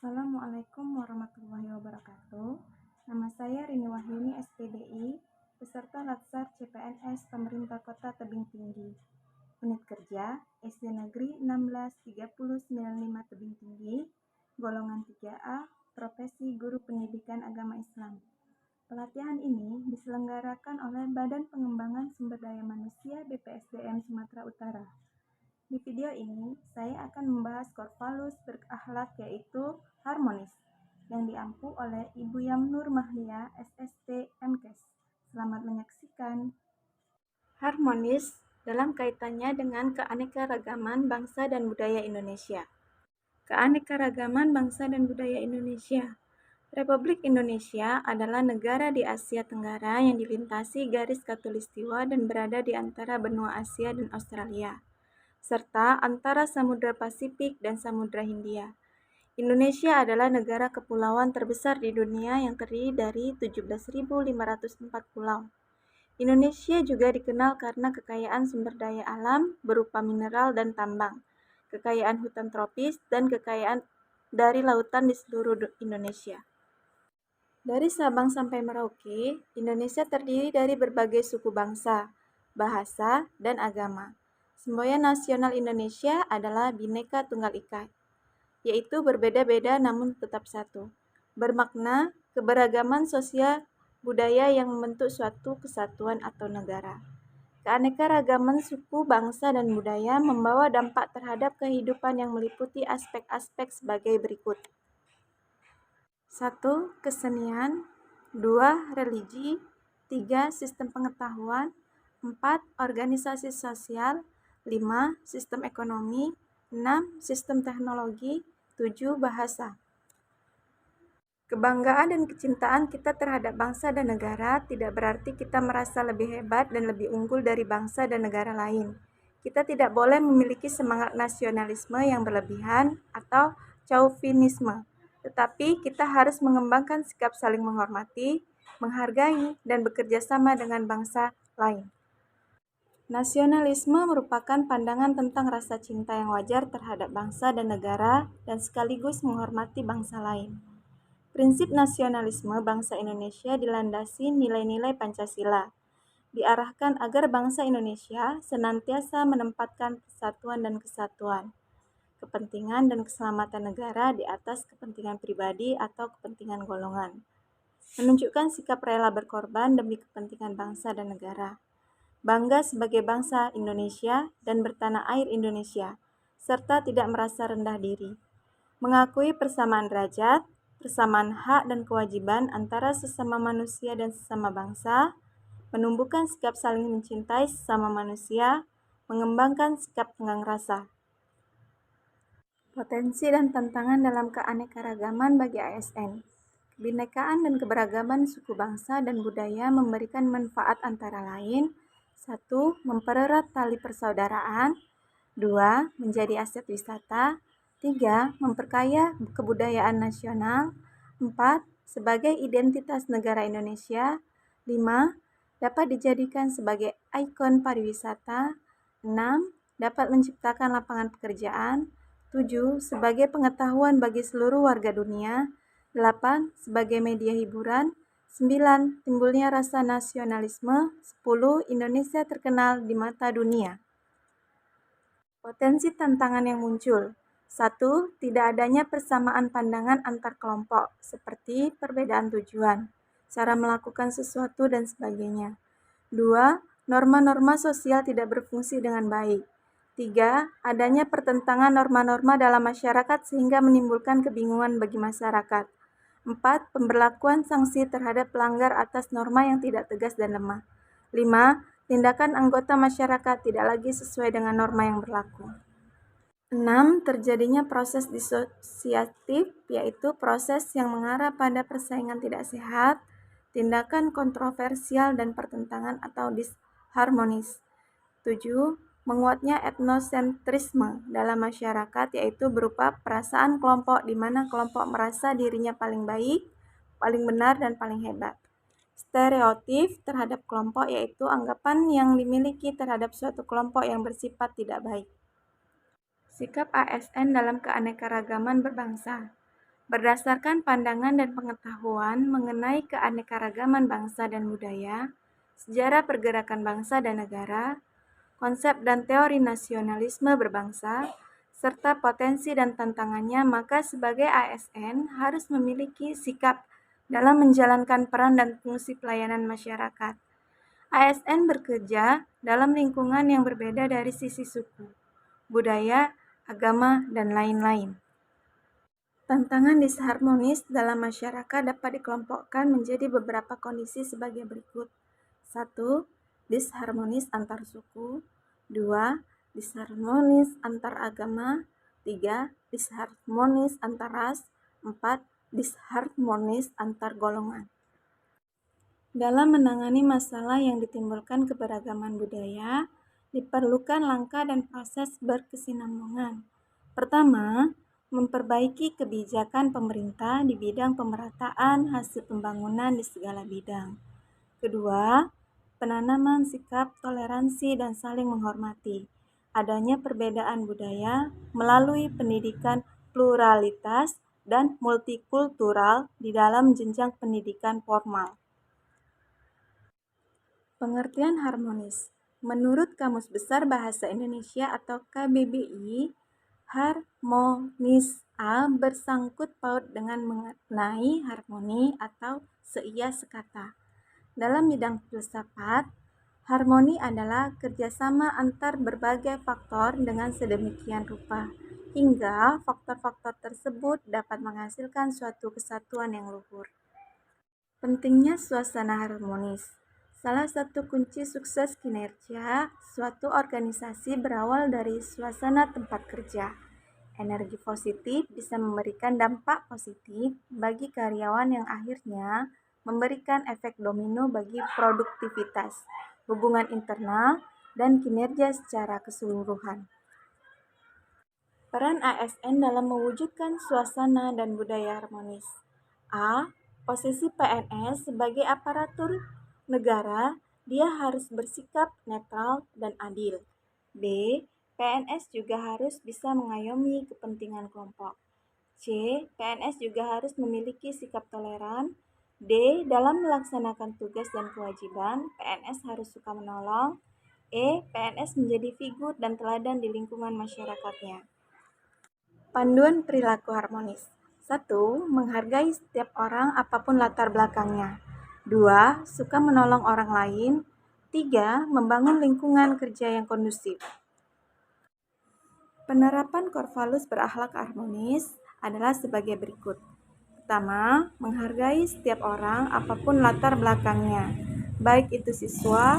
Assalamualaikum warahmatullahi wabarakatuh. Nama saya Rini Wahyuni SPDI, peserta Latsar CPNS Pemerintah Kota Tebing Tinggi. Unit kerja SD Negeri 163095 Tebing Tinggi, golongan 3A, profesi Guru Pendidikan Agama Islam. Pelatihan ini diselenggarakan oleh Badan Pengembangan Sumber Daya Manusia BPSDM Sumatera Utara. Di video ini, saya akan membahas Korvalus berakhlak yaitu harmonis, yang diampu oleh Ibu Yamnur Mahlia, SST MKes. Selamat menyaksikan. Harmonis dalam kaitannya dengan keanekaragaman bangsa dan budaya Indonesia. Keanekaragaman bangsa dan budaya Indonesia. Republik Indonesia adalah negara di Asia Tenggara yang dilintasi garis khatulistiwa dan berada di antara benua Asia dan Australia, serta antara Samudra Pasifik dan Samudra Hindia. Indonesia adalah negara kepulauan terbesar di dunia yang terdiri dari 17.504 pulau. Indonesia juga dikenal karena kekayaan sumber daya alam berupa mineral dan tambang, kekayaan hutan tropis, dan kekayaan dari lautan di seluruh Indonesia. Dari Sabang sampai Merauke, Indonesia terdiri dari berbagai suku bangsa, bahasa, dan agama. Semboyan nasional Indonesia adalah Bhinneka Tunggal Ika, yaitu berbeda-beda namun tetap satu. Bermakna keberagaman sosial budaya yang membentuk suatu kesatuan atau negara. Keanekaragaman suku, bangsa, dan budaya membawa dampak terhadap kehidupan yang meliputi aspek-aspek sebagai berikut. 1. Kesenian. 2. Religi. 3. Sistem pengetahuan. 4. Organisasi sosial. 5. Sistem ekonomi. 6. Sistem teknologi. 7. Bahasa. Kebanggaan dan kecintaan kita terhadap bangsa dan negara tidak berarti kita merasa lebih hebat dan lebih unggul dari bangsa dan negara lain. Kita tidak boleh memiliki semangat nasionalisme yang berlebihan atau chauvinisme. Tetapi kita harus mengembangkan sikap saling menghormati, menghargai, dan bekerja sama dengan bangsa lain. Nasionalisme merupakan pandangan tentang rasa cinta yang wajar terhadap bangsa dan negara dan sekaligus menghormati bangsa lain. Prinsip nasionalisme bangsa Indonesia dilandasi nilai-nilai Pancasila, diarahkan agar bangsa Indonesia senantiasa menempatkan persatuan dan kesatuan, kepentingan dan keselamatan negara di atas kepentingan pribadi atau kepentingan golongan. Menunjukkan sikap rela berkorban demi kepentingan bangsa dan negara. Bangga sebagai bangsa Indonesia dan bertanah air Indonesia, serta tidak merasa rendah diri. Mengakui persamaan derajat, persamaan hak dan kewajiban antara sesama manusia dan sesama bangsa, menumbuhkan sikap saling mencintai sesama manusia, mengembangkan sikap tenggang rasa. Potensi dan tantangan dalam keanekaragaman bagi ASN. Kebinekaan dan keberagaman suku bangsa dan budaya memberikan manfaat antara lain: 1. Mempererat tali persaudaraan. 2. Menjadi aset wisata. 3. Memperkaya kebudayaan nasional. 4. Sebagai identitas negara Indonesia. 5. Dapat dijadikan sebagai ikon pariwisata. 6. Dapat menciptakan lapangan pekerjaan. 7. Sebagai pengetahuan bagi seluruh warga dunia. 8. Sebagai media hiburan. 9. Timbulnya rasa nasionalisme. 10. Indonesia terkenal di mata dunia. Potensi tantangan yang muncul. 1. Tidak adanya persamaan pandangan antar kelompok, seperti perbedaan tujuan, cara melakukan sesuatu, dan sebagainya. 2. Norma-norma sosial tidak berfungsi dengan baik. 3. Adanya pertentangan norma-norma dalam masyarakat sehingga menimbulkan kebingungan bagi masyarakat. 4. Pemberlakuan sanksi terhadap pelanggar atas norma yang tidak tegas dan lemah. 5. Tindakan anggota masyarakat tidak lagi sesuai dengan norma yang berlaku. 6. Terjadinya proses disosiatif, yaitu proses yang mengarah pada persaingan tidak sehat, tindakan kontroversial dan pertentangan atau disharmonis. 7. Menguatnya etnosentrisme dalam masyarakat, yaitu berupa perasaan kelompok di mana kelompok merasa dirinya paling baik, paling benar, dan paling hebat. Stereotip terhadap kelompok, yaitu anggapan yang dimiliki terhadap suatu kelompok yang bersifat tidak baik. Sikap ASN dalam keanekaragaman berbangsa. Berdasarkan pandangan dan pengetahuan mengenai keanekaragaman bangsa dan budaya, sejarah pergerakan bangsa dan negara, konsep dan teori nasionalisme berbangsa, serta potensi dan tantangannya, maka sebagai ASN harus memiliki sikap dalam menjalankan peran dan fungsi pelayanan masyarakat. ASN bekerja dalam lingkungan yang berbeda dari sisi suku, budaya, agama, dan lain-lain. Tantangan disharmonis dalam masyarakat dapat dikelompokkan menjadi beberapa kondisi sebagai berikut. 1. Disharmonis antar suku. 2. Disharmonis antar agama. 3. Disharmonis antar ras. 4. Disharmonis antar golongan. Dalam menangani masalah yang ditimbulkan keberagaman budaya, diperlukan langkah dan proses berkesinambungan. Pertama, memperbaiki kebijakan pemerintah di bidang pemerataan hasil pembangunan di segala bidang. Kedua, penanaman sikap toleransi dan saling menghormati. Adanya perbedaan budaya melalui pendidikan pluralitas dan multikultural di dalam jenjang pendidikan formal. Pengertian harmonis. Menurut Kamus Besar Bahasa Indonesia atau KBBI, harmonis bersangkut paut dengan mengenai harmoni atau seia sekata. Dalam bidang filsafat, harmoni adalah kerjasama antar berbagai faktor dengan sedemikian rupa, hingga faktor-faktor tersebut dapat menghasilkan suatu kesatuan yang luhur. Pentingnya suasana harmonis. Salah satu kunci sukses kinerja suatu organisasi berawal dari suasana tempat kerja. Energi positif bisa memberikan dampak positif bagi karyawan yang akhirnya memberikan efek domino bagi produktivitas, hubungan internal, dan kinerja secara keseluruhan. Peran ASN dalam mewujudkan suasana dan budaya harmonis. A. Posisi PNS sebagai aparatur negara, dia harus bersikap netral dan adil. B. PNS juga harus bisa mengayomi kepentingan kelompok. C. PNS juga harus memiliki sikap toleran. D. Dalam melaksanakan tugas dan kewajiban, PNS harus suka menolong. E. PNS menjadi figur dan teladan di lingkungan masyarakatnya. Panduan perilaku harmonis. 1. Menghargai setiap orang apapun latar belakangnya. 2. Suka menolong orang lain. 3. Membangun lingkungan kerja yang kondusif. Penerapan core values berakhlak harmonis adalah sebagai berikut. Pertama, menghargai setiap orang apapun latar belakangnya, baik itu siswa,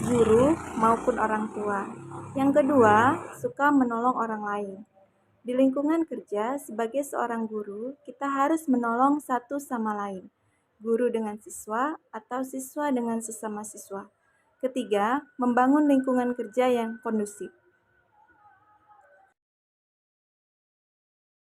guru, maupun orang tua. Yang kedua, suka menolong orang lain. Di lingkungan kerja, sebagai seorang guru, kita harus menolong satu sama lain. Guru dengan siswa atau siswa dengan sesama siswa. Ketiga, membangun lingkungan kerja yang kondusif.